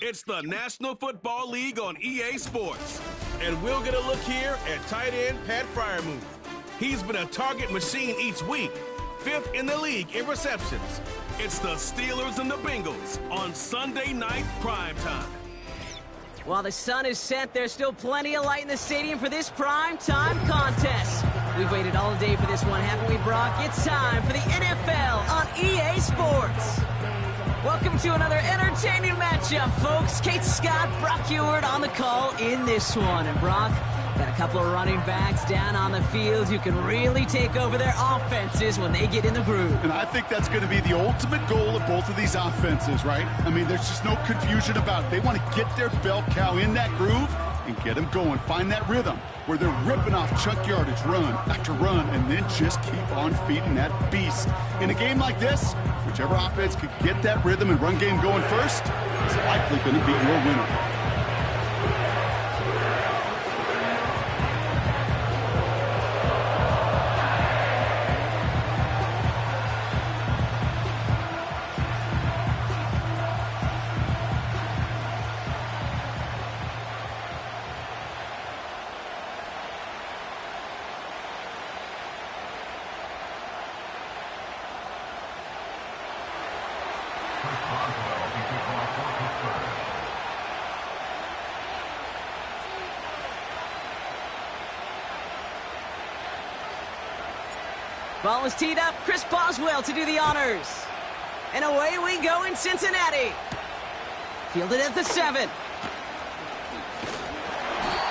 It's the National Football League on EA Sports. And we'll get a look here at tight end Pat Freiermuth. He's been a target machine each week, 5th in the league in receptions. It's the Steelers and the Bengals on Sunday night primetime. While the sun is set, there's still plenty of light in the stadium for this primetime contest. We've waited all day for this one, haven't we, Brock? It's time for the NFL on EA Sports. Welcome to another entertaining matchup, folks. Kate Scott, Brock Ewart on the call in this one. And Brock, got a couple of running backs down on the field who can really take over their offenses when they get in the groove. And I think that's going to be the ultimate goal of both of these offenses, right? I mean, there's just no confusion about it. They want to get their bell cow in that groove and get them going. Find that rhythm where they're ripping off chunk yardage, run after run, and then just keep on feeding that beast. In a game like this, whichever offense could get that rhythm and run game going first is likely going to be your winner. Ball is teed up. Chris Boswell to do the honors. And away we go in Cincinnati. Fielded at the 7.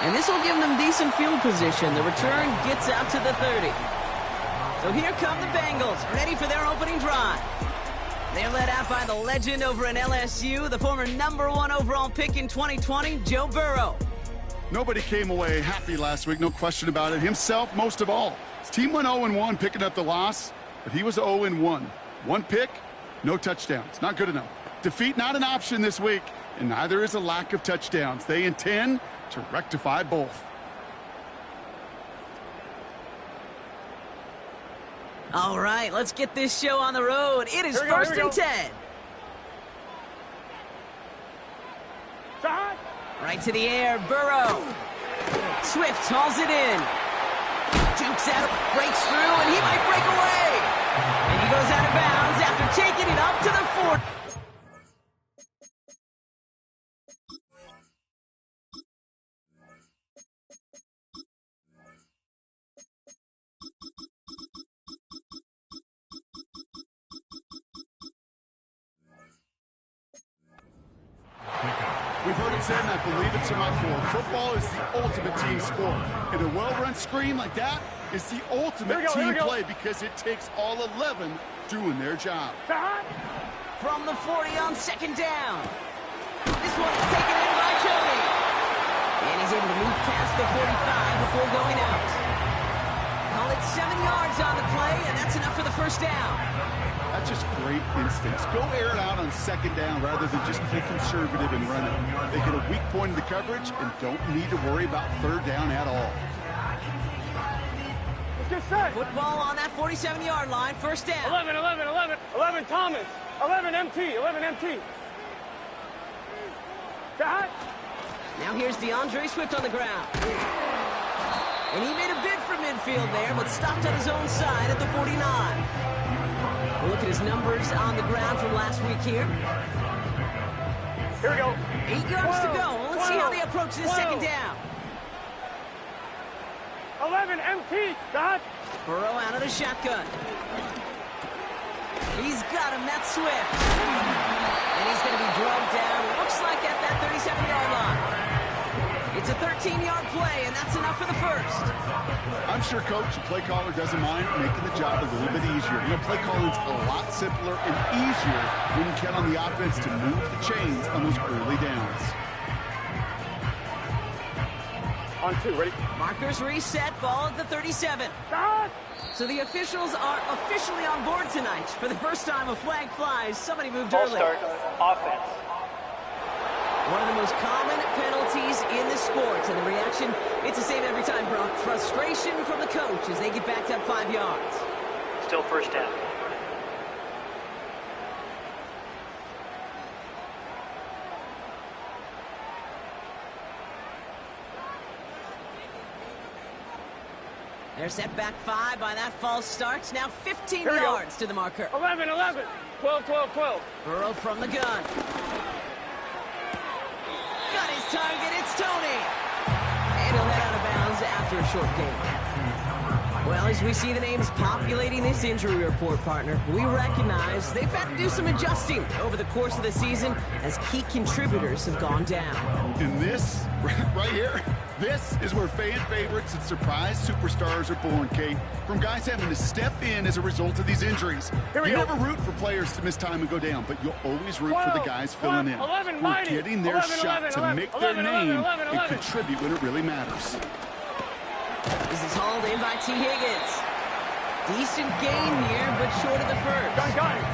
And this will give them decent field position. The return gets out to the 30. So here come the Bengals, ready for their opening drive. They're led out by the legend over in LSU, the former #1 overall pick in 2020, Joe Burrow. Nobody came away happy last week, no question about it. Himself, most of all. His team went 0-1, picking up the loss, but he was 0-1. One pick, no touchdowns. Not good enough. Defeat not an option this week, and neither is a lack of touchdowns. They intend to rectify both. All right, let's get this show on the road. It is first and 10. Right to the air, Burrow. Swift hauls it in. Jukes out, breaks through, and he might break away. And he goes out of bounds after taking it up to the 40. We've heard it said, and I believe it to my core. Football is the ultimate team sport. And a well-run screen like that is the ultimate team play because it takes all 11 doing their job. From the 40 on second down. This one is taken in by Tony. And he's able to move past the 45 before going out. Call it 7 yards on the play, and that's enough for the first down. That's just great instincts. Go air it out on second down rather than just play conservative and run it. They get a weak point in the coverage and don't need to worry about third down at all. Let's get set. Football on that 47-yard line, first down. 11 Thomas, 11 MT. Shot. Now here's DeAndre Swift on the ground. And he made a bid for midfield there, but stopped on his own side at the 49. We'll look at his numbers on the ground from last week here. Here we go. 8 yards to go. Well, let's see how they approach this second down. 11 MT. Shot. Burrow out of the shotgun. He's got him. That's Swift. And he's going to be drugged down. Looks like at that 37-yard line. It's a 13-yard play, and that's enough for the first. I'm sure Coach, the play caller, doesn't mind making the job a little bit easier. You know, play calling's a lot simpler and easier when you count on the offense to move the chains on those early downs. On 2, ready? Markers reset, ball at the 37. Shot. So the officials are officially on board tonight. For the first time, a flag flies. Somebody moved Ball early. start. Offense. One of the most common penalties in the sport. And the reaction, it's the same every time, Brock. Frustration from the coach as they get backed up 5 yards. Still first down. They're set back 5 by that false start. Now 15 yards to the marker. 11, 11. 12, 12, 12. Burrow from the gun. Got his target. It's Tony. And he'll head out of bounds after a short gain. Well, as we see the names populating this injury report, partner, we recognize they've had to do some adjusting over the course of the season as key contributors have gone down. And this, right here, this is where fan favorites and surprise superstars are born, Kate. From guys having to step in as a result of these injuries. You never root for players to miss time and go down, but you'll always root for the guys filling in. Who are getting their shot to make their name and contribute when it really matters. This is hauled in by T. Higgins. Decent gain here, but short of the first. Got it.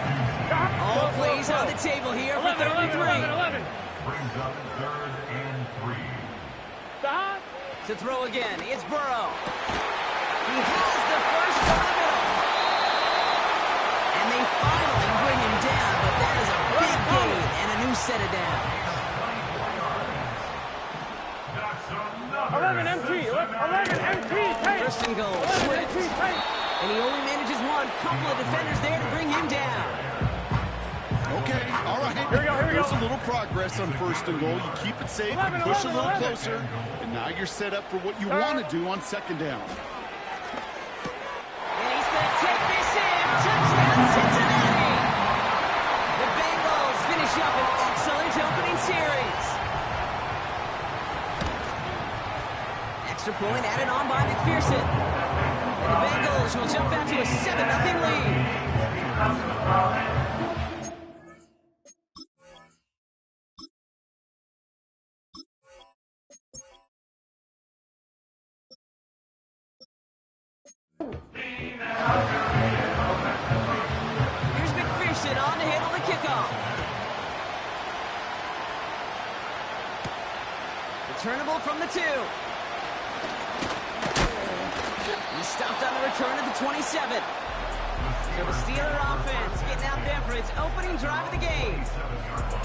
All plays on the table here for 3rd and 3. 11. Brings up 3rd and 3. Stop. To throw again, it's Burrow. He has the first from the middle. And they finally bring him down, but that is a big gain and a new set of downs. 11 MT. 11 MT. First and goal. Swift. And he only manages one. Couple of defenders there to bring him down. Okay, all right. Here we go. There's a little progress on 1st and goal. You keep it safe, you push a little closer, and now you're set up for what you want to do on 2nd down. And he's going to take this in. Touchdown, Cincinnati. The Bengals finish up an excellent opening series. Extra point added on by McPherson. And the Bengals will jump out to a 7-0 lead. Here's McPherson on to handle the kickoff. Returnable from the 2. He stopped on the return at the 27. So the Steeler offense getting out there for its opening drive of the game.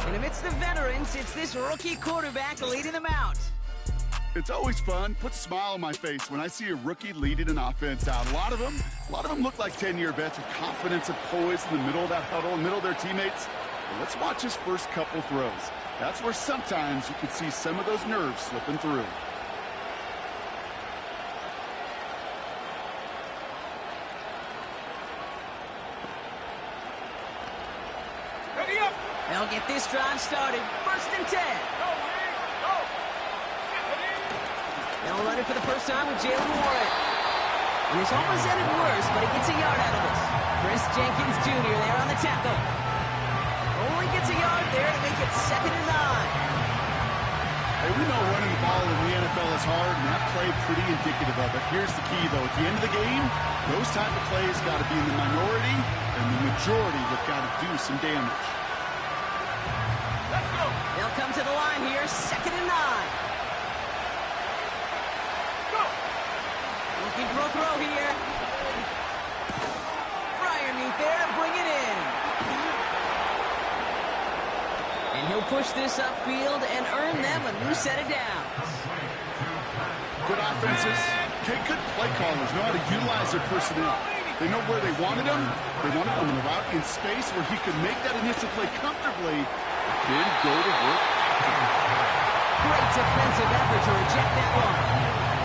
And amidst the veterans, it's this rookie quarterback leading them out. It's always fun, puts a smile on my face when I see a rookie leading an offense out. A lot of them look like 10-year vets with confidence and poise in the middle of that huddle, in the middle of their teammates. Well, let's watch his first couple throws. That's where sometimes you can see some of those nerves slipping through. They'll get this drive started. 1st and 10. They'll run it for the first time with Jalen Warren. And it's almost ended worse, but he gets a yard out of this. Chris Jenkins Jr. there on the tackle. Only gets a yard there to make it 2nd and 9. Hey, we know running the ball in the NFL is hard, and that play pretty indicative of it. Here's the key, though. At the end of the game, those type of plays got to be in the minority, and the majority have got to do some damage. Let's go. They'll come to the line here, 2nd and 9. Looking for a throw here. Fryermuth there to bring it in. And he'll push this upfield and earn them a new set of downs. Good offenses. Okay, good play callers know how to utilize their personnel. They know where they wanted him. They wanted him in the route in space where he could make that initial play comfortably, then go to work. Great defensive effort to reject that one.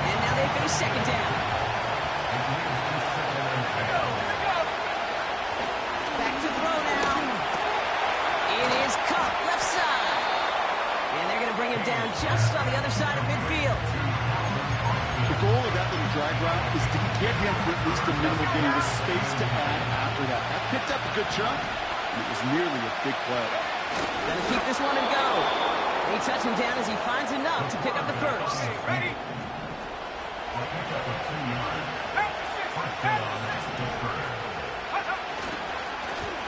And now they face 2nd down. Back to throw now. It is Cup, left side. And they're going to bring him down just on the other side of midfield. The goal of that little drag route is to get him for at least a minimal gain with space to add after that. That picked up a good chunk, and it was nearly a big play. Gonna keep this one and go. They touch him down as he finds enough to pick up the first. Ready?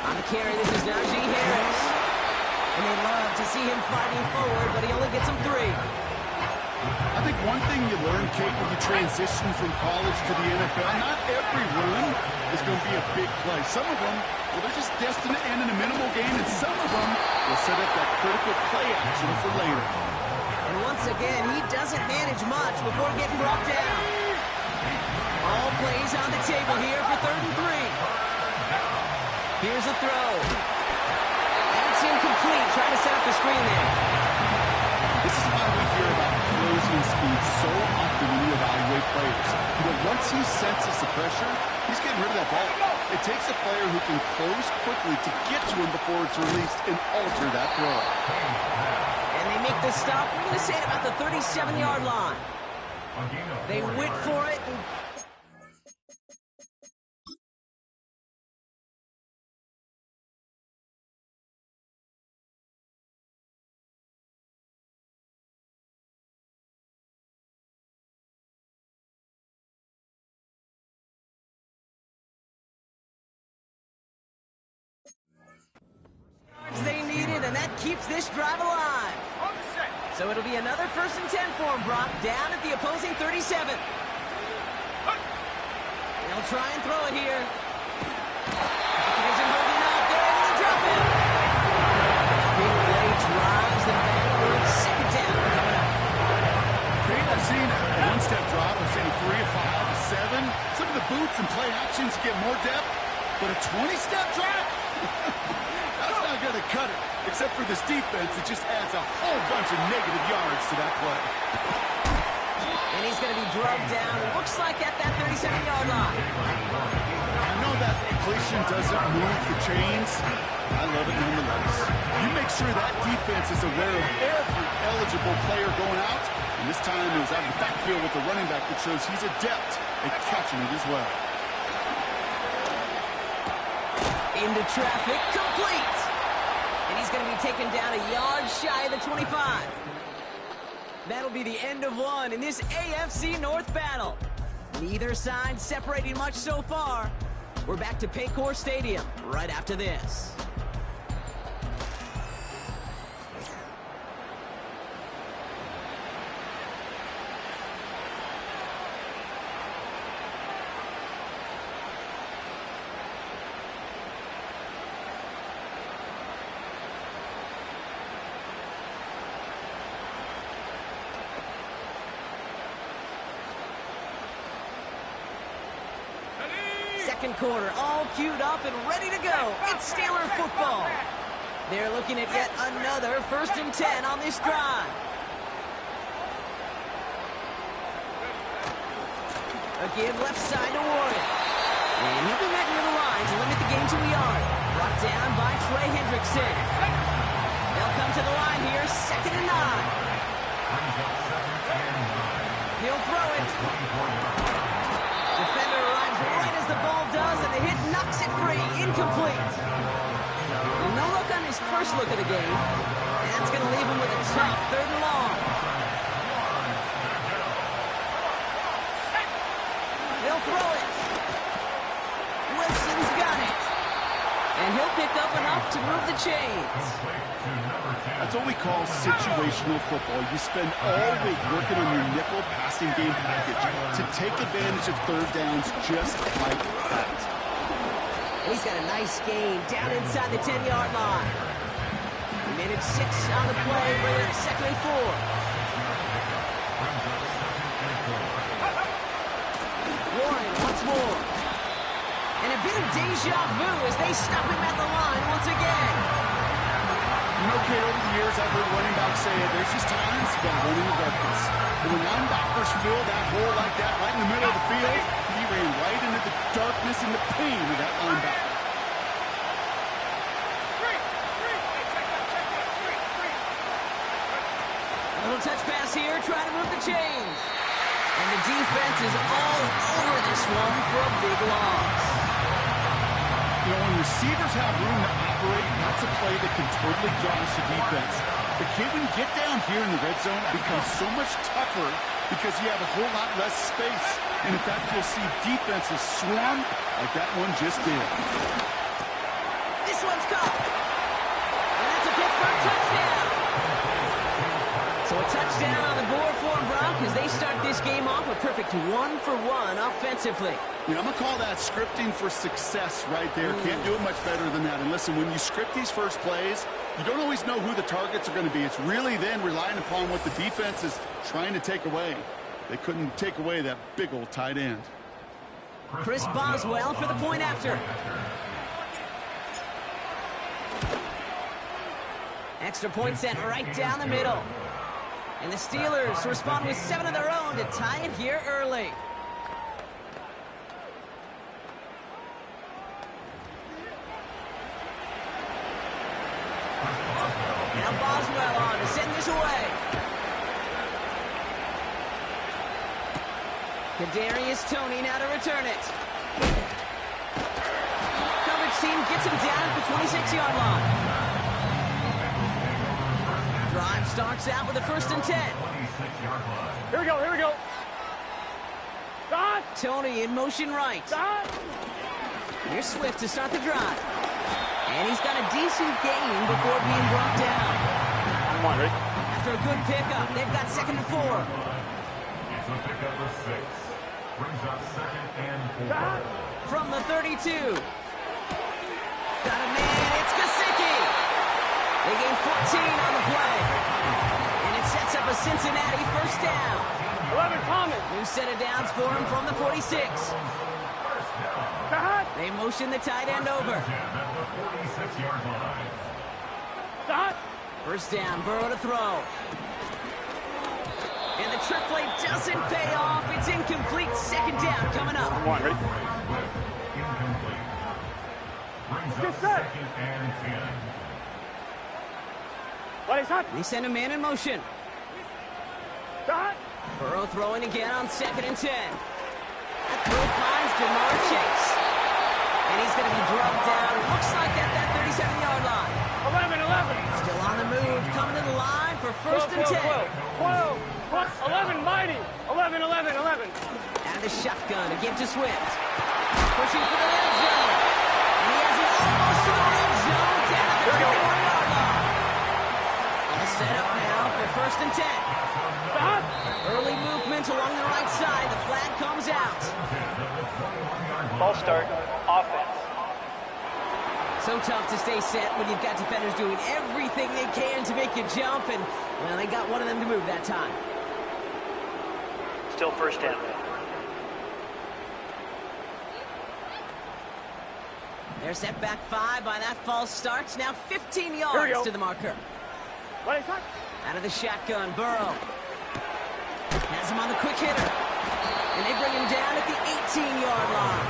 On the carry, this is Najee Harris. And they love to see him fighting forward, but he only gets him 3. I think one thing you learn, Kate, when you transition from college to the NFL, not every run is going to be a big play. Some of them, well, they're just destined to end in a minimal gain, and some of them will set up that critical play action for later. And once again, he doesn't manage much before getting brought down. All plays on the table here for 3rd and 3. Here's a throw. That's incomplete. Trying to set up the screen there. This is why we hear about closing speed so often when you evaluate players. You know, once he senses the pressure, he's getting rid of that ball. It takes a player who can close quickly to get to him before it's released and alter that throw. And they make the stop. We're going to say it about the 37-yard line. They went for it. They needed, and that keeps this drive alive. So it'll be another 1st and 10 for him, Brock, down at the opposing 37. They'll try and throw it here. He isn't holding up. They're able to drop him. Big play drives them backward. 2nd down coming up. Creed, I've seen a one-step drop. I've seen a 3, a 5, a 7. Some of the boots and play actions get more depth, but a 20-step drop? That's not going to cut it, except for this defense that just adds a whole bunch of negative yards to that play. And he's going to be drugged down, looks like at that 37-yard line. I know that completion doesn't move the chains. I love it nonetheless. You make sure that defense is aware of every eligible player going out, and this time it was out of the backfield with the running back that shows he's adept at catching it as well. Into traffic, complete. And he's going to be taken down a yard shy of the 25. That'll be the end of one in this AFC North battle. Neither side separating much so far. We're back to Paycor Stadium right after this. Second quarter, all queued up and ready to go. It's Steeler football. They're looking at yet another 1st and 10 on this drive. A give left side to Warren. And he'll be met near the line to limit the gain to a yard. Brought down by Trey Hendrickson. They'll come to the line here, 2nd and 9. He'll throw it. Defender arrives right as the ball does, and the hit knocks it free. Incomplete. And no look on his first look of the game. That's going to leave him with a tough 3rd and long. He'll throw it. Wilson's got it. And he'll pick up enough to move the chains. That's what we call situational football. You spend all week working on your nickel passing game package to take advantage of 3rd downs just like that. He's got a nice gain down inside the 10-yard line. He made it 6 on the play, bringing up 2nd and 4. Warren once more. And a bit of deja vu as they stop him at the line once again. You know, Kate, over the years, I've heard running backs say there's just times you got to run in the darkness. But when linebackers fill that hole like that right in the middle of the field, he ran right into the darkness and the pain of that linebacker. Little touch pass here, trying to move the chains. And the defense is all over this one for a big loss. You know, when receivers have room to operate, that's a play that can totally josh the defense. But when you get down here in the red zone, it becomes so much tougher because you have a whole lot less space. And in fact, you'll see defenses swarm like that one just did. This one's caught. And that's a Pittsburgh touchdown. So a touchdown on the board for them, Brock, as they start this game off a perfect 1-for-1 offensively. You know, I'm going to call that scripting for success right there. Can't do it much better than that. And listen, when you script these first plays, you don't always know who the targets are going to be. It's really then relying upon what the defense is trying to take away. They couldn't take away that big old tight end. Chris Boswell for the point after. Extra point sent right down the middle. And the Steelers respond with 7 of their own to tie it here early. Now Boswell on to send this away. Kadarius Toney now to return it. Coverage team gets him down at the 26-yard line. Drive starts out with a 1st and 10. Here we go, here we go. Stop! Toney in motion right. Stop! Here's Swift to start the drive. And he's got a decent gain before being brought down. Come on, Rick. After a good pickup, they've got 2nd and 4. It's a pickup of 6. Brings up 2nd and 4. Stop! From the 32. Got a man, it's Gesicki. They gain 14 on the play. And it sets up a Cincinnati 1st down. 11, Thomas. New set of downs for him from the 46. Stop! They motion the tight end over. Stop! 1st down, Burrow to throw. And the trick play doesn't pay off. It's incomplete. 2nd down coming up. Come on, Rick. Incomplete. Brings Get up set. 2nd and 10. What is that? They send a man in motion. Stop! Burrow throwing again on 2nd and 10. That throw finds Jamar Chase. And he's going to be drugged down. Looks like at that 37-yard line. 11. Still on the move, coming to the line for 1st and 10. 12. 11, mighty. 11. Out of the shotgun to give to Swift. Pushing for the red zone. And he has it almost to the red zone. Down at the 21-yard line. All set up now for 1st and 10. Stop! Early movement along the right side. The flag comes out. Ball start. Offense. So tough to stay set when you've got defenders doing everything they can to make you jump. And, well, they got one of them to move that time. Still 1st down. They're set back 5 by that false start. Now 15 yards to the marker. What is that? Out of the shotgun, Burrow. Has him on the quick hitter. And they bring him down at the 18-yard line.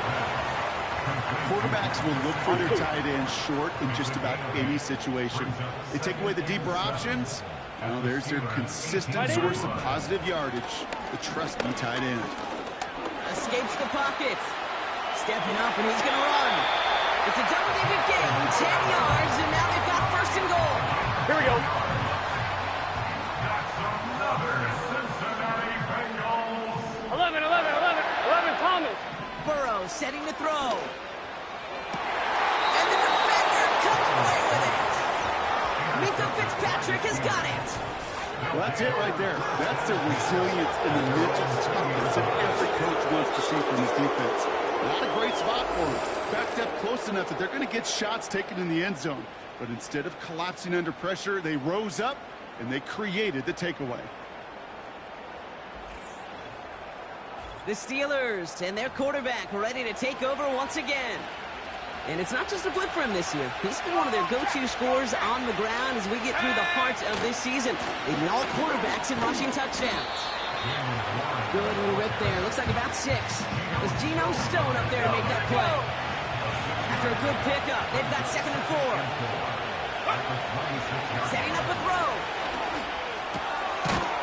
Quarterbacks will look for their tight end short in just about any situation. They take away the deeper options. Well, there's their consistent source of positive yardage, the trusty tight end. Escapes the pocket. Stepping up, and he's going to run. It's a double-digit gain, 10 yards, and now they've got 1st and goal. Here we go. That's another Cincinnati Bengals. 11, Thomas. Burrow setting to throw. And the defender comes away with it. Mika Fitzpatrick has got it. Well, that's it right there. That's the resilience and the mental toughness that every coach wants to see from his defense. Not a great spot for him. Backed up close enough that they're going to get shots taken in the end zone. But instead of collapsing under pressure, they rose up and they created the takeaway. The Steelers and their quarterback ready to take over once again. And it's not just a blip for him this year. He's been one of their go-to scorers on the ground as we get through the heart of this season, leading all quarterbacks in rushing touchdowns. Good little rip there. Looks like about 6. Was Geno Stone up there to make that play. After a good pickup, they've got 2nd and 4. Setting up a throw.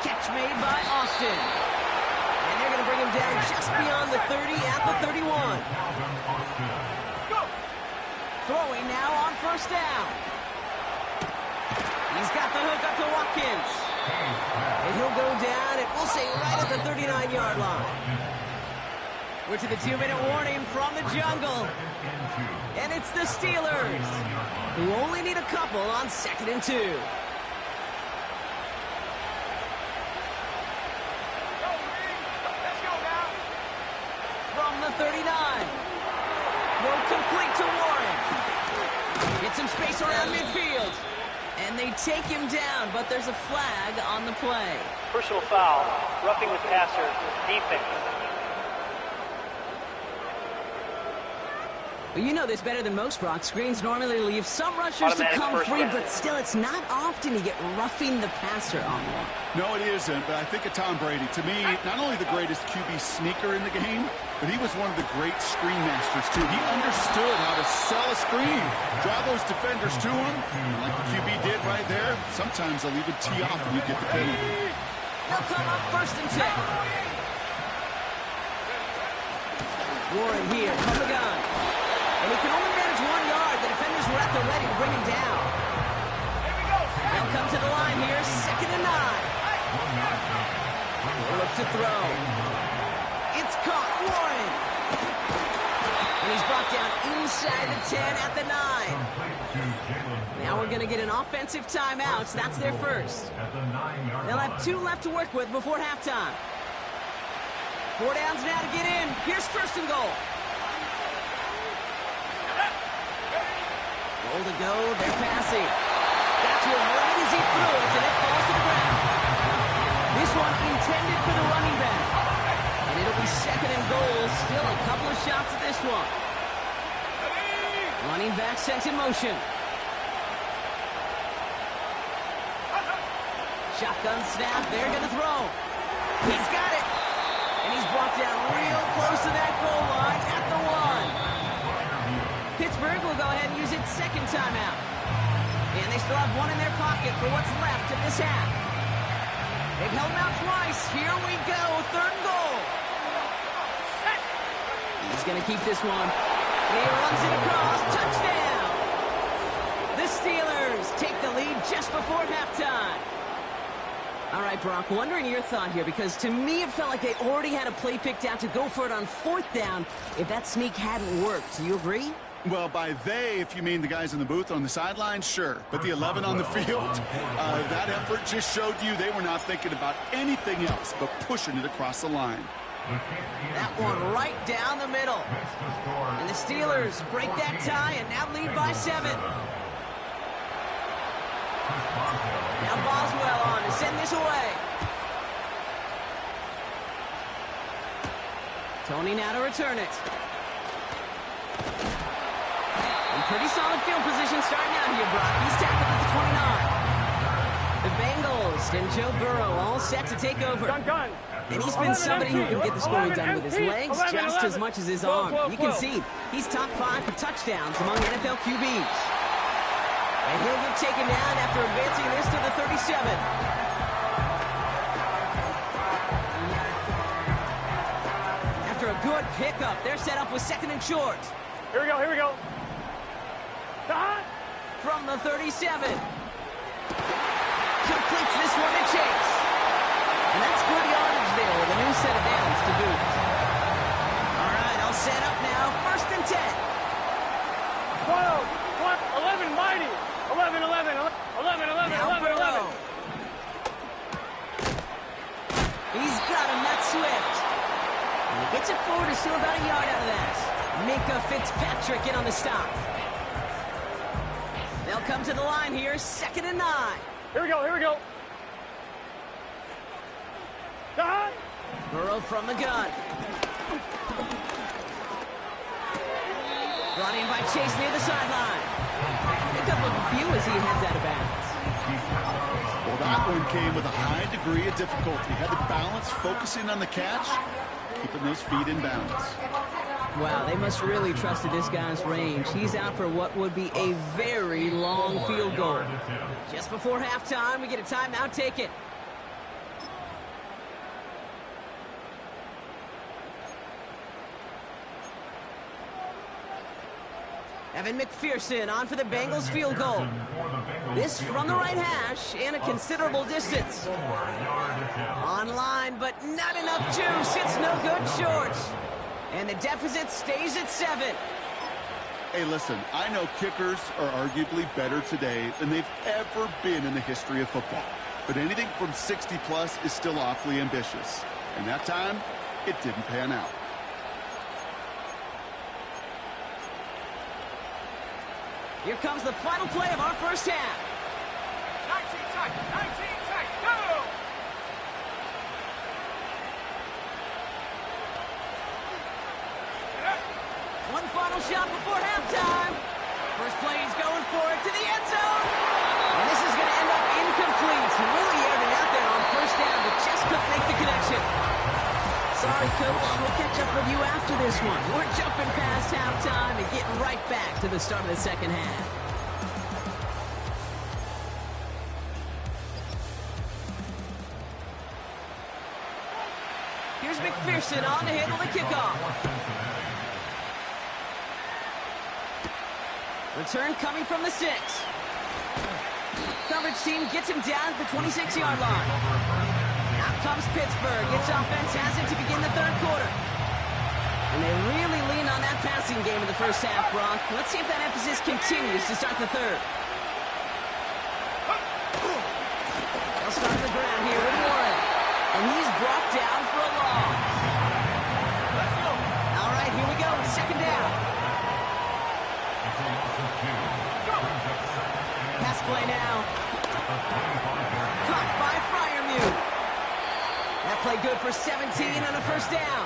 Catch made by Austin. And they're going to bring him down just beyond the 30 at the 31. Throwing now on 1st down. He's got the hook up to Watkins. And he'll go down, and we'll say right at the 39-yard line. We're to the 2-minute warning from the jungle. And it's the Steelers, who only need a couple on 2nd and 2. From the 39. Throw complete to Warren. Get some space around midfield. And they take him down, but there's a flag on the play. Personal foul. Roughing the passer. Defense. Well, you know this better than most, Brock. Screens normally leave some rushers to Automatic come first free, down. but still, it's not often you get roughing the passer on one. No, it isn't, but I think of Tom Brady. To me, not only the greatest QB sneaker in the game, but he was one of the great screen masters, too. He understood how to sell a screen, draw those defenders to him, and like the QB did right there, sometimes they'll even tee off when you get the penalty. They'll come up 1st and 10. Warren here from the gun. And he can only manage 1 yard. The defenders were at the ready to bring him down. They'll come to the line here, 2nd and 9. They'll look to throw. It's caught, Warren. And he's brought down inside the 10 at the 9. Now we're going to get an offensive timeout. So that's their first. They'll have 2 left to work with before halftime. 4 downs now to get in. Here's 1st and goal. Goal to go. They're passing. Got to him right as he threw it, and it falls to the ground. This one intended for the running back. And it'll be 2nd and goal. Still a couple of shots at this one. Running back sent in motion. Shotgun snap. They're going to throw. He's got it. And he's brought down real close to that goal line at the 1. Pittsburgh will go ahead and use its 2nd timeout. And they still have 1 in their pocket for what's left of this half. They've held him out twice. Here we go. 3rd and goal. He's going to keep this one. And he runs it across. Touchdown. The Steelers take the lead just before halftime. All right, Brock, wondering your thought here, because to me it felt like they already had a play picked out to go for it on 4th down if that sneak hadn't worked. Do you agree? Well, by they, if you mean the guys in the booth on the sideline, sure. But the 11 on the field, that effort just showed you they were not thinking about anything else but pushing it across the line. That one right down the middle. And the Steelers break that tie and now lead by 7. Now Boswell on to send this away. Tony now to return it. In pretty solid field position starting out here, Brock. He's tackled at the 29. The Bengals and Joe Burrow all set to take over. Gun. And he's been somebody who can get the scoring done with his legs just as much as his arm. You can see he's top 5 for touchdowns among NFL QBs. And he'll get taken down after advancing this to the 37. After a good pickup, they're set up with 2nd and short. Here we go. From the 37. Completes this one to Chase. And that's good yardage there with a new set of downs to boot. All right, all set up now. 1st and 10. 12, 11, mighty. 11. Now Burrow. He's got him. That's Swift. And he gets it forward to still about a yard out of that. Minka Fitzpatrick in on the stop. They'll come to the line here. 2nd and 9. Here we go. Burrow from the gun. Brought in by Chase near the sideline. Pick up a few as he heads out of bounds. Well, that one came with a high degree of difficulty. Had to balance focusing on the catch, keeping those feet in bounds. Wow, they must really trusted this guy's range. He's out for what would be a very long field goal. Just before halftime, we get a timeout taken. Evan McPherson on for the Bengals field goal. This from the right hash and a considerable distance. Online, but not enough juice. It's no good short. And the deficit stays at 7. Hey, listen, I know kickers are arguably better today than they've ever been in the history of football. But anything from 60-plus is still awfully ambitious. And that time, it didn't pan out. Here comes the final play of our first half. 19 tight, go! final shot before halftime. First play, he's going for it to the end zone. And this is going to end up incomplete. Really aired it out there on first down, but just couldn't make the connection. Sorry, Coach. We'll catch up with you after this one. We're jumping past halftime and getting right back to the start of the second half. Here's McPherson on to handle the kickoff. Return coming from the 6. Coverage team gets him down at the 26-yard line. Out comes Pittsburgh. Its offense has it to begin the third quarter. And they really lean on that passing game in the first half, Brock. Let's see if that emphasis continues to start the third. They'll start on the ground here with Warren. And he's brought down for a loss. All right, here we go. Second down. Pass play now. Caught by Freiermuth. That play good for 17 and a first down.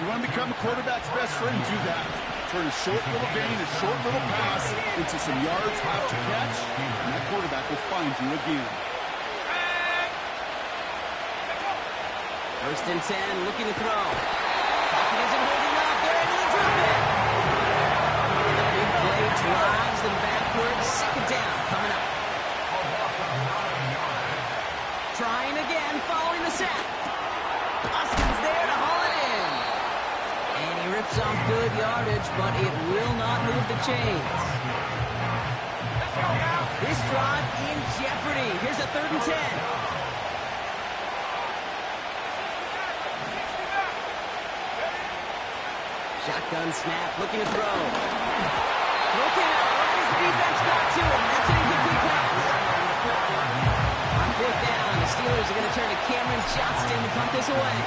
You want to become a quarterback's best friend, do that. Turn a short little gain, a short little pass into some yards after catch, and that quarterback will find you again. First and 10, looking to throw. Pocket isn't holding up. They're able to drop it. And the big play drives them backwards. Second down coming up. Trying again, following the sack. Austin's there to haul it in. And he rips off good yardage, but it will not move the chains. This drive in jeopardy. Here's a 3rd and 10. Shotgun snap, looking to throw. Looking out, right as the defense got to him. That's an incomplete pass. On 4th down, the Steelers are going to turn to Cameron Johnston to punt this away.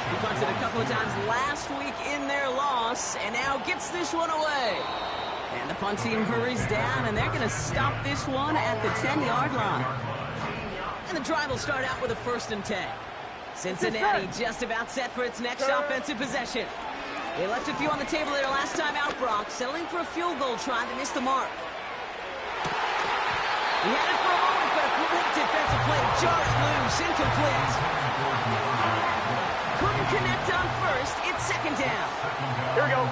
He punted a couple of times last week in their loss, and now gets this one away. And the punt team hurries down, and they're going to stop this one at the 10-yard line. And the drive will start out with a 1st and 10. Cincinnati just about set for its next offensive possession. They left a few on the table there last time out, Brock, settling for a field goal try that missed the mark. He had it for a moment, but a great defensive play to jar it loose, incomplete. Couldn't connect on first, it's second down. Here we go.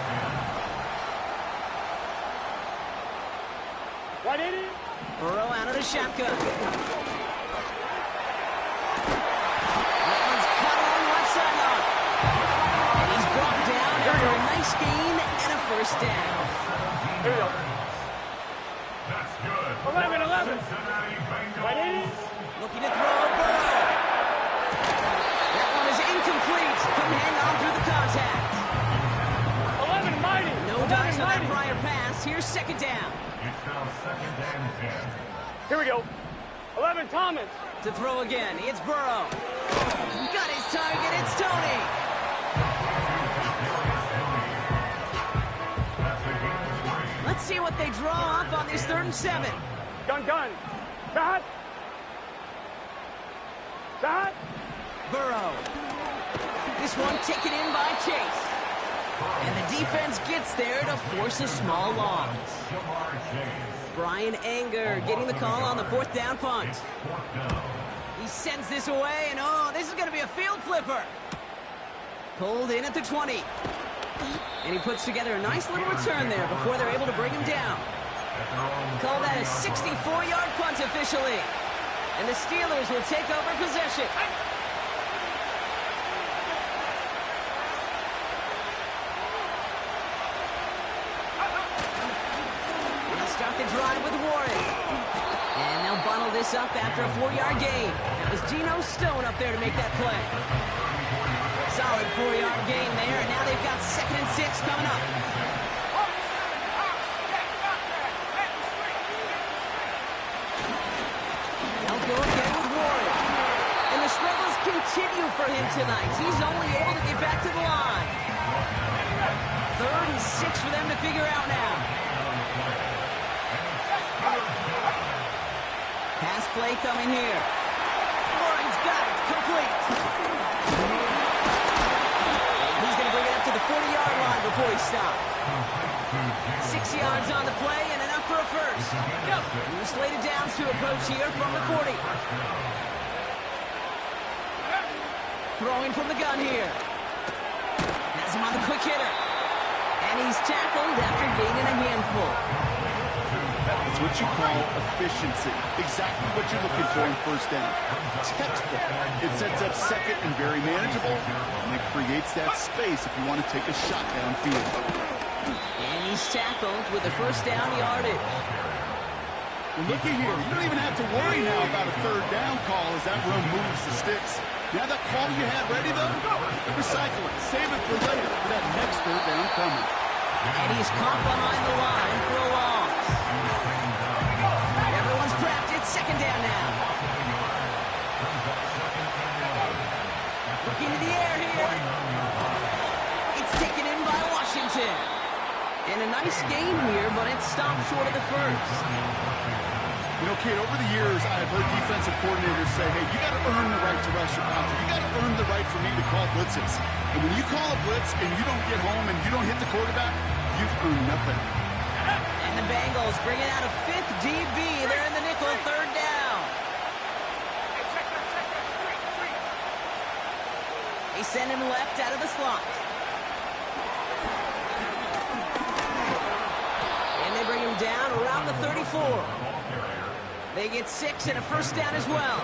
Right in it. Burrow out of the shotgun. That one's cut on left sideline. And he's brought down after a nice gain and a first down. Here we go. That's good. 11. Cincinnati Bengals. Right in it. Looking to throw Burrow. That one is incomplete. Couldn't hang on through the contact. 11 mighty. No dice on that prior pass. Here's second down. It's now 2nd and 10. Here we go. 11 Thomas. To throw again. It's Burrow. Got his target. It's Tony. Let's see what they draw up on this 3rd and 7. Gun. Back. Burrow. This one taken in by Chase. And the defense gets there to force a small loss. Brian Anger getting the call on the 4th down punt. He sends this away, and this is going to be a field flipper. Pulled in at the 20. And he puts together a nice little return there before they're able to bring him down. Call that a 64-yard punt officially. And the Steelers will take over possession. They'll start the drive with Warren. And they'll bundle this up after a 4-yard gain. That was Geno Stone up there to make that play. Solid 4-yard gain there, and now they've got 2nd and 6 coming up. They'll go again with Warren. And the struggles continue for him tonight. He's only able to get back to the line. 3rd and 6 for them to figure out now. Pass play coming here. Warren's got it. Complete. He's going to bring it up to the 40-yard line before he stops. 6 yards on the play and enough for a first. New slated downs to approach here from the 40. Throwing from the gun here. Has him on the quick hitter. And he's tackled after gaining a handful. It's what you call efficiency. Exactly what you're looking for in first down. Textbook. It sets up second and very manageable, and it creates that space if you want to take a shot downfield. And he's tackled with a first down yardage. Well, looky here. You don't even have to worry now about a third down call as that run moves the sticks. Now that call you had ready, though, recycle it. Save it for later for that next third down coming. And he's caught behind the line for a loss. Everyone's prepped. It's second down now. Looking to the air here. It's taken in by Washington. And a nice game here, but it stopped short of the first. You know, kid, over the years, I've heard defensive coordinators say, hey, you got to earn the right to rush your passer. You got to earn the right for me to call blitzes. And when you call a blitz and you don't get home and you don't hit the quarterback, you've earned nothing. And the Bengals bringing out a fifth DB. They're in the nickel, third down. They send him left out of the slot. And they bring him down around the 34. They get 6 and a first down as well.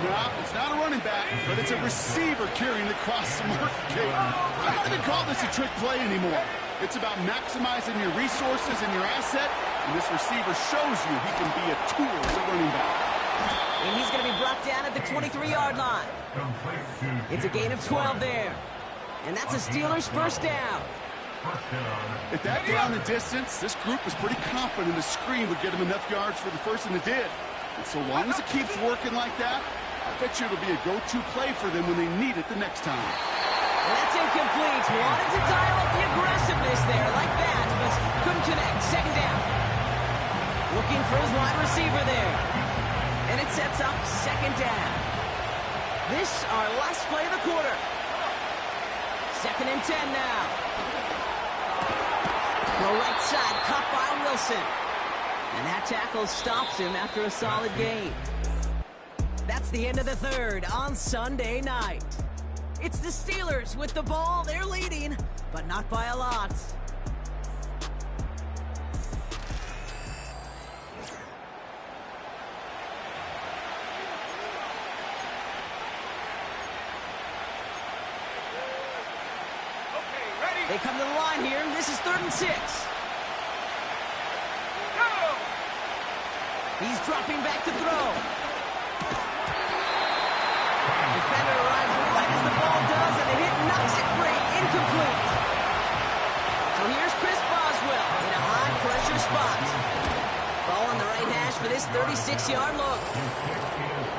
No, it's not a running back, but it's a receiver carrying across the market. I don't even call this a trick play anymore. It's about maximizing your resources and your asset, and this receiver shows you he can be a tool as a running back. And he's going to be brought down at the 23-yard line. It's a gain of 12 there. And that's a Steelers first down. At that down and distance, this group was pretty confident the screen would get him enough yards for the first, and it did. And so long as it keeps working like that, I bet you it'll be a go-to play for them when they need it the next time. And that's incomplete. Wanted to dial up the aggressiveness there like that, but couldn't connect. Second down. Looking for his wide receiver there. And it sets up second down. This our last play of the quarter. Second and 10 now. The right side, caught by Wilson. And that tackle stops him after a solid gain. That's the end of the third on Sunday night. It's the Steelers with the ball. They're leading, but not by a lot. They come to the line here. This is 3rd and 6. Go! He's dropping back to throw. Defender arrives right as the ball does, and the hit knocks it free. Incomplete. So here's Chris Boswell in a high-pressure spot. Ball on the right hash for this 36-yard look.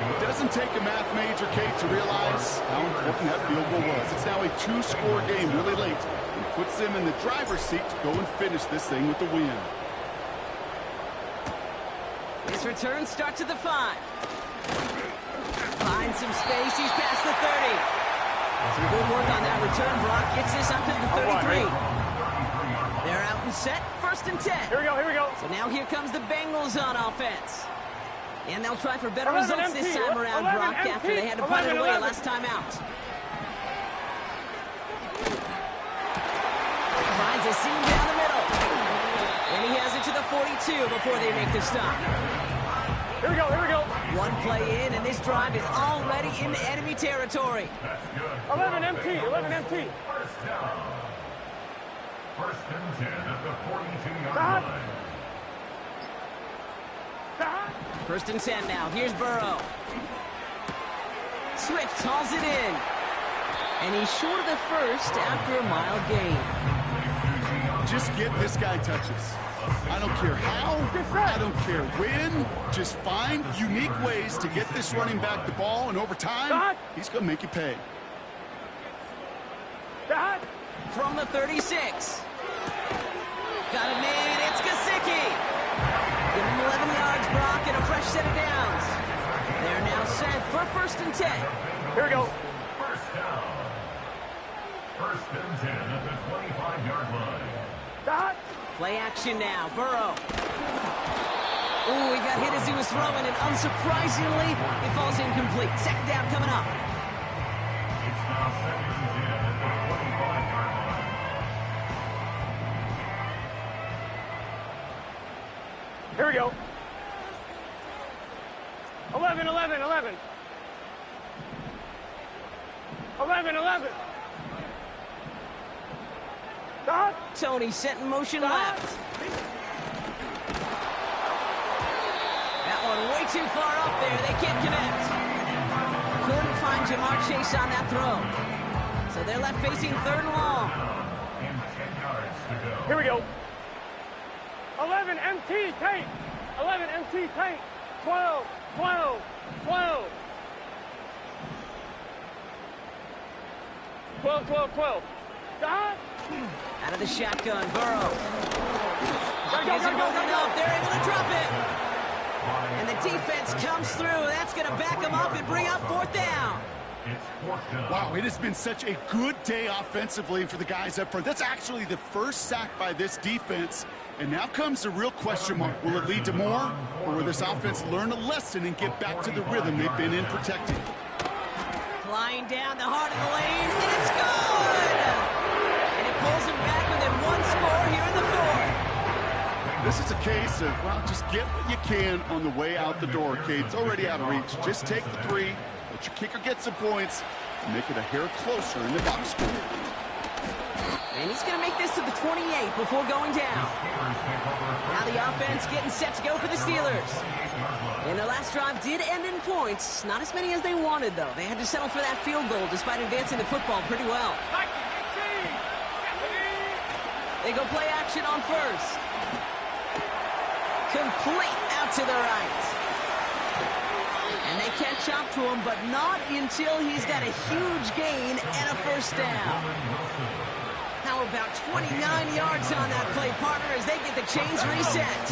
It doesn't take a math major, Kate, to realize how important that field goal was. It's now a 2-score game really late. And puts them in the driver's seat to go and finish this thing with the win. This return starts at the 5. Finds some space. He's past the 30. Some good work on that return. Brock gets this up to the 33. They're out and set. 1st and 10. Here we go, here we go. So now here comes the Bengals on offense. And they'll try for better 11 results this time around, 11 Brock, after they had to punt it away last time out. Finds a seam down the middle. And he has it to the 42 before they make the stop. Here we go, here we go. One play in, and this drive is already into enemy territory. 11 empty, 11 empty. First down. 1st and 10 at the 42-yard line. 1st and 10 now. Here's Burrow. Swift hauls it in. And he's short of the first after a mile gain. Just get this guy touches. I don't care how, I don't care when. Just find unique ways to get this running back the ball, and over time, he's going to make you pay. From the 36. Got it made. It's Gesicki. Give him 11 yards, Brock, and a fresh set of downs. They're now set for 1st and 10. Here we go. First down. 1st and 10 at the 25-yard line. Play action now. Burrow. Ooh, he got hit as he was throwing, and unsurprisingly, he falls incomplete. Second down coming up. It's now second and 10 at the 25-yard line. Here we go. 11, 11, 11. 11, 11. Dot. Tony set in motion left. That one way too far up there. They can't connect. Couldn't find Jamar Chase on that throw. So they're left facing third and long. And 10 yards to go. Here we go. 11 MT tank. 11 MT tank. 12, 12, 12. 12, 12, 12. Dot. Out of the shotgun, Burrow. Go, Isn't go, holding go, up. go. They're able to drop it. And the defense comes through. That's going to back them up and bring up fourth down. It's fourth down. Wow, it has been such a good day offensively for the guys up front. That's actually the first sack by this defense. And now comes the real question mark. Will it lead to more? Or will this offense learn a lesson and get back to the rhythm they've been in protecting? Flying down the heart of the lane, and it's good! And it pulls him back within one score here in the fourth. This is a case of, well, just get what you can on the way out the door, Kate. It's already out of reach. Just take the three, let your kicker get some points, and make it a hair closer in the box score. And he's going to make this to the 28 before going down. Now the offense getting set to go for the Steelers. And their last drive did end in points. Not as many as they wanted, though. They had to settle for that field goal despite advancing the football pretty well. They go play action on first. Complete out to the right. And they catch up to him, but not until he's got a huge gain and a first down. How about 29 yards on that play, partner, as they get the chains reset.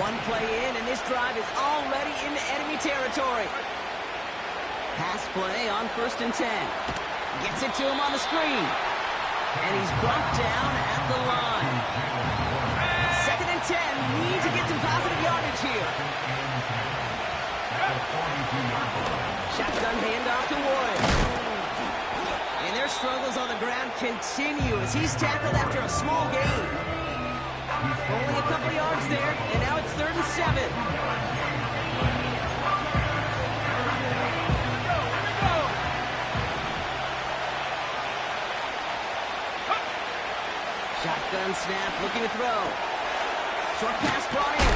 One play in, and this drive is already into enemy territory. Pass play on 1st and 10. Gets it to him on the screen. And he's brought down at the line. 2nd and 10. Need to get some positive yardage here. Shotgun handoff to Ward. And their struggles on the ground continue as he's tackled after a small gain. Only a couple yards there, and now it's 3rd and 7. Shotgun snap, looking to throw. Short pass brought in.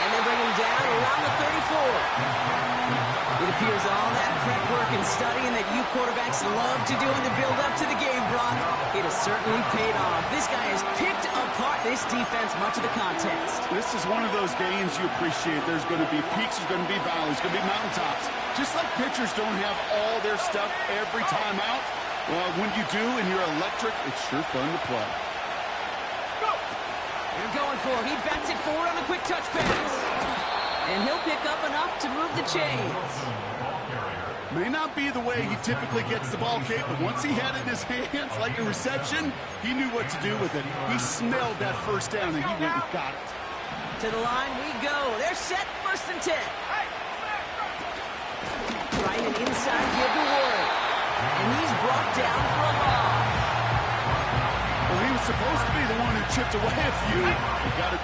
And they bring him down around the 34. It appears all that prep work and studying that you quarterbacks love to do in the build-up to the game, Brock, it has certainly paid off. This guy has picked apart this defense much of the contest. This is one of those games you appreciate. There's going to be peaks, there's going to be valleys, there's going to be mountaintops. Just like pitchers don't have all their stuff every time out, well, when you do and you're electric, it's sure fun to play. They're going for it. He bats it forward on a quick touch pass. And he'll pick up enough to move the chains. May not be the way he typically gets the ball, Kate, but once he had it in his hands like a reception, he knew what to do with it. He smelled that first down, and he went and got it. To the line we go. They're set 1st and 10. Trying an inside give to Ward. And he's brought down for a loss. Well, he was supposed to be the one who chipped away a few. He got it.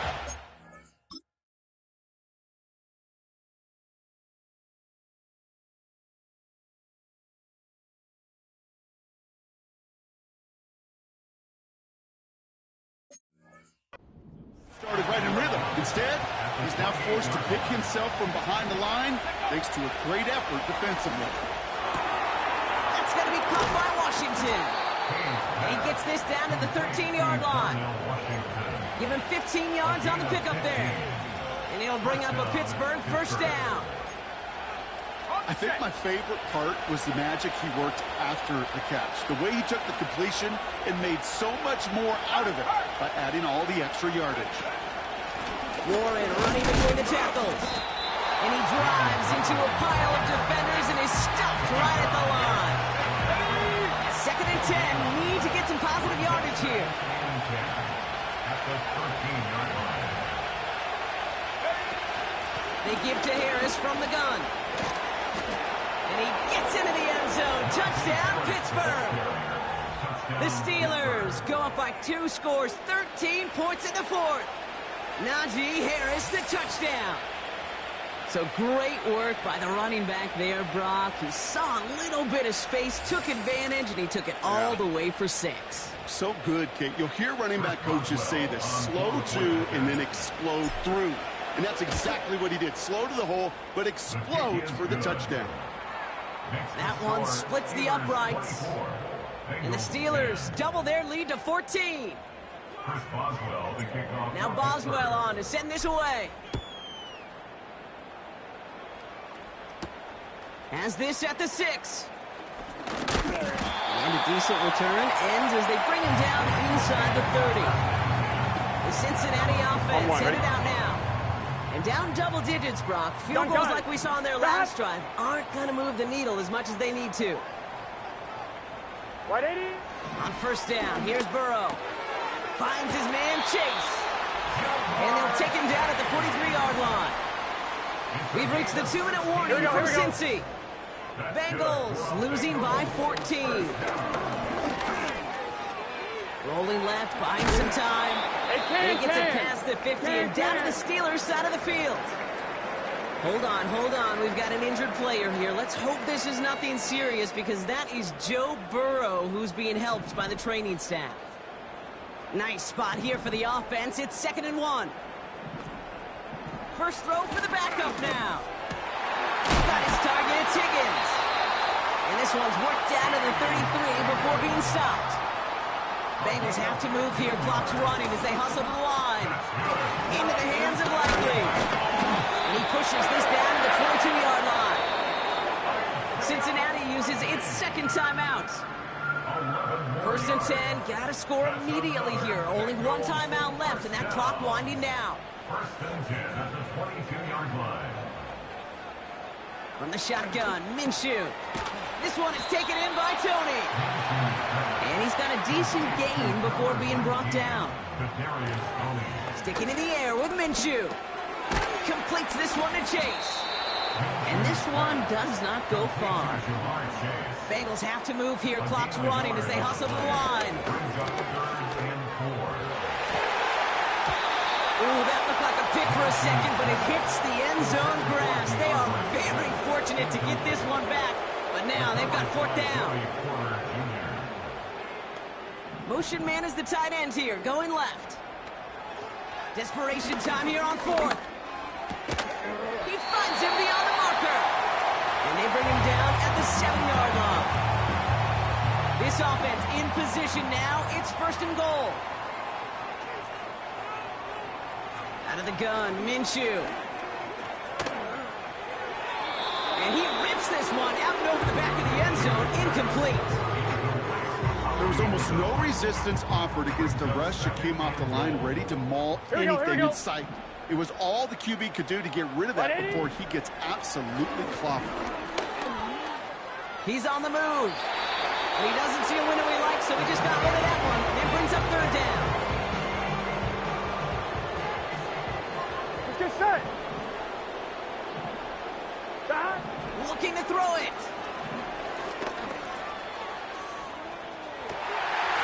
Started right in rhythm. Instead, he's now forced to pick himself from behind the line thanks to a great effort defensively. That's going to be caught by Washington. And he gets this down to the 13-yard line. Give him 15 yards on the pickup there. And he'll bring up a Pittsburgh first down. I think my favorite part was the magic he worked after the catch. The way he took the completion and made so much more out of it by adding all the extra yardage. Warren running between the tackles. And he drives into a pile of defenders and is stopped right at the line. 2nd and 10. Need to get some positive yardage here. the 13-yard line. They give to Harris from the gun. And he gets into the end zone. Touchdown, Pittsburgh. The Steelers go up by 2 scores, 13 points in the fourth. Najee Harris, the touchdown. So great work by the running back there, Brock. He saw a little bit of space, took advantage, and he took it all the way for 6. So good, Kate. You'll hear running back coaches say this: slow to and then explode through. And that's exactly what he did. Slow to the hole, but explodes for the touchdown. That one splits the uprights. And the Steelers double their lead to 14. Now Boswell on to send this away. Has this at the 6. And a decent return ends as they bring him down inside the 30. The Cincinnati offense headed out now. And down double digits, Brock. Field goals like we saw on their last drive aren't going to move the needle as much as they need to. 180. On first down, here's Burrow. Finds his man, Chase. And they'll take him down at the 43-yard line. We've reached the 2-minute warning from Cincy. Bengals losing by 14. Rolling left, buying some time. And he gets it past the 50 and down to the Steelers' side of the field. Hold on. We've got an injured player here. Let's hope this is nothing serious, because that is Joe Burrow who's being helped by the training staff. Nice spot here for the offense. It's 2nd and 1. First throw for the backup now. Got his target, it's Higgins. And this one's worked down to the 33 before being stopped. Bengals have to move here. Clock's running as they hustle to the line. Into the hands of Likely. And he pushes this down to the 22-yard line. Cincinnati uses its 2nd timeout. 1st and 10. Got to score immediately here. Only 1 timeout left, and that clock winding down. 1st and 10 at the 22-yard line. From the shotgun, Minshew. This one is taken in by Tony. And he's got a decent gain before being brought down. Sticking in the air with Minshew. Completes this one to Chase. And this one does not go far. Bengals have to move here. Clock's running as they hustle to the line. Ooh, that looked like a pick for a second, but it hits the end zone grass. They are very fortunate to get this one back, but now they've got 4th down. Motion man is the tight end here, going left. Desperation time here on 4th. He finds him beyond the marker. And they bring him down at the 7-yard line. This offense in position now. It's 1st and goal. Out of the gun, Minshew. And he rips this one out and over the back of the end zone, incomplete. There was almost no resistance offered against a rush that came off the line ready to maul anything in sight. It was all the QB could do to get rid of that before he gets absolutely clobbered. He's on the move. And he doesn't see a window he likes, so he just got rid of that one. It brings up 3rd down. Get set. Looking to throw it.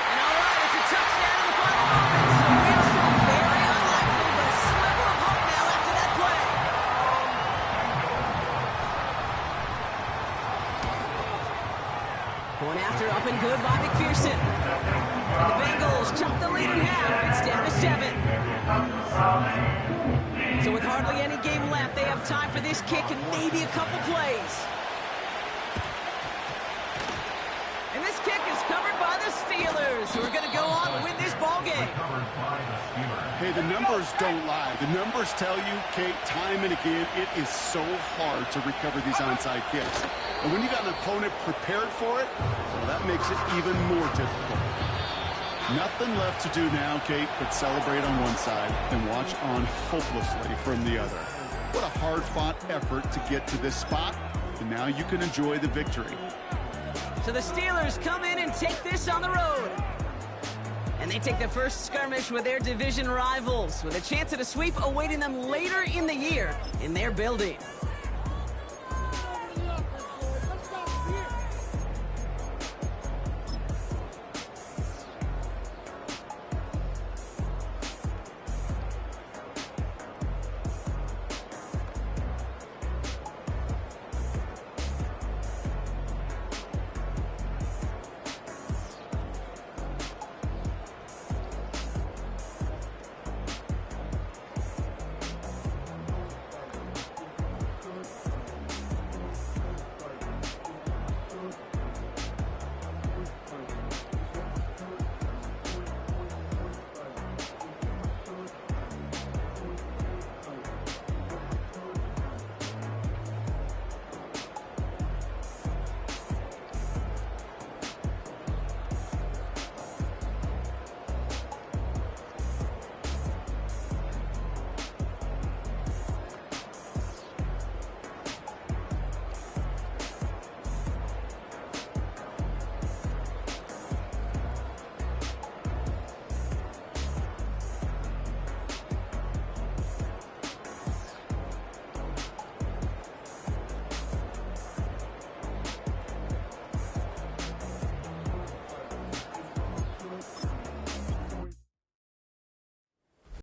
And all right, it's a touchdown in the final moments. So it's still very unlikely, but a sliver of hope now after that play. Going after, up and good by McPherson. And the Bengals chop the lead in half. It's down to 7. So with hardly any game left, they have time for this kick and maybe a couple plays. And this kick is covered by the Steelers, who are going to go on to win this ball game. Hey, the numbers don't lie. The numbers tell you, Kate, time and again, it is so hard to recover these onside kicks. And when you got an opponent prepared for it, well, that makes it even more difficult. Nothing left to do now, Kate, but celebrate on one side and watch on hopelessly from the other. What a hard-fought effort to get to this spot, and now you can enjoy the victory. So the Steelers come in and take this on the road. And they take their first skirmish with their division rivals, with a chance at a sweep awaiting them later in the year in their building.